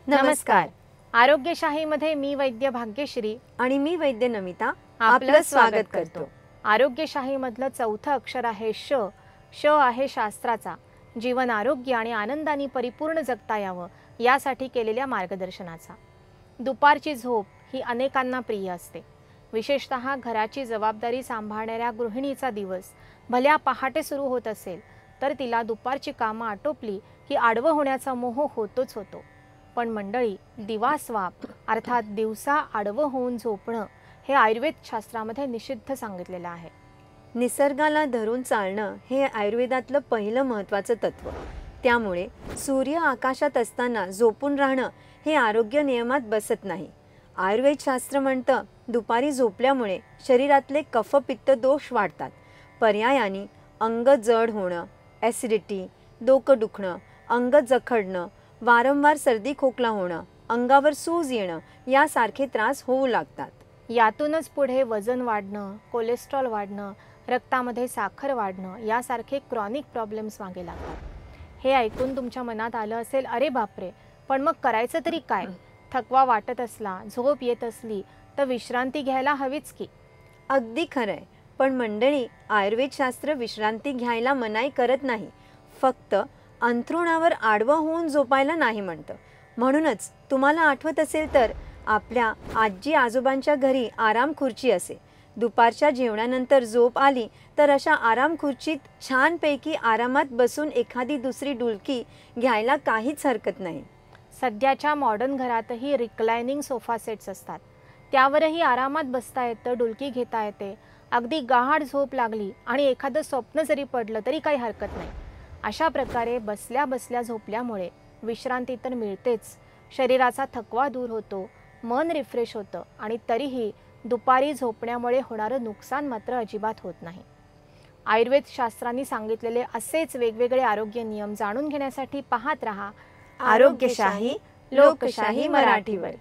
नमस्कार. आरोग्यशाहीमध्ये मी वैद्य भाग्यश्री आणि मी वैद्य नमिता आपलं स्वागत करतो. आरोग्यशाहीमधलं चौथं अक्षर आहे श. श आहे शास्त्राचा, जीवन आरोग्य आणि आनंदाने परिपूर्ण जगता यावं यासाठी केलेल्या मार्गदर्शनाचा. दुपारची झोप ही अनेकांना प्रिय असते. विशेषतः घराची जबाबदारी सांभाळणाऱ्या गृहिणीचा दिवस भल्या पहाटे सुरू होत असेल तर तिला दुपारची कामं आटोपली की आडवं होण्याचा मोह होतोच होतो. पण मंडळी, दिवास्वाप अर्थात दिवसा आडवं होऊन झोपणं हे आयुर्वेद शास्त्रामध्ये निषिद्ध सांगितलेलं आहे. निसर्गाला धरून चालणं हे आयुर्वेदातलं पहिलं महत्त्वाचं तत्त्व. त्यामुळे सूर्य आकाशात असताना झोपून राहणं हे आरोग्य नियमात बसत नाही. आयुर्वेद शास्त्र म्हणतं दुपारी झोपल्यामुळे शरीरातले कफपित्त दोष वाढतात. पर्यायाने अंग जड होणं, ॲसिडिटी, डोकं दुखणं, अंग जखडणं, वारंवार सर्दी खोकला होणं, अंगावर सूज येणं यासारखे त्रास होऊ लागतात. यातूनच पुढे वजन वाढणं, कोलेस्ट्रॉल वाढणं, रक्तामध्ये साखर वाढणं यासारखे क्रॉनिक प्रॉब्लेम्स मागे लागतात. हे ऐकून तुमच्या मनात आलं असेल, अरे बापरे, पण मग करायचं तरी काय? थकवा वाटत असला, झोप येत असली तर विश्रांती घ्यायला हवीच की. अगदी खरंय. पण मंडळी, आयुर्वेदशास्त्र विश्रांती घ्यायला मनाई करत नाही, फक्त अंथरुणावर आडवं होऊन झोपायला नाही म्हणतं. म्हणूनच तुम्हाला आठवत असेल तर आपल्या आजी आजोबांच्या घरी आराम खुर्ची असे. दुपारच्या जेवणानंतर झोप आली तर अशा आराम खुर्चीत छानपैकी आरामात बसून एखादी दुसरी डुलकी घ्यायला काहीच हरकत नाही. सध्याच्या मॉडर्न घरातही रिक्लायनिंग सोफा सेट्स असतात. त्यावरही आरामात बसता येतं, डुलकी घेता येते. अगदी गाढ झोप लागली आणि एखादं स्वप्न जरी पडलं तरी काही हरकत नाही. अशा प्रकारे बसल्या बसल्या झोपल्यामुळे विश्रांती तर मिळतेच, शरीराचा थकवा दूर होतो, मन रिफ्रेश होतं आणि तरीही दुपारी झोपण्यामुळे होणारं नुकसान मात्र अजिबात होत नाही. आयुर्वेद शास्त्रांनी सांगितलेले असेच वेगवेगळे आरोग्य नियम जाणून घेण्यासाठी पाहत रहा आरोग्यशाही लोकशाही मराठीवर.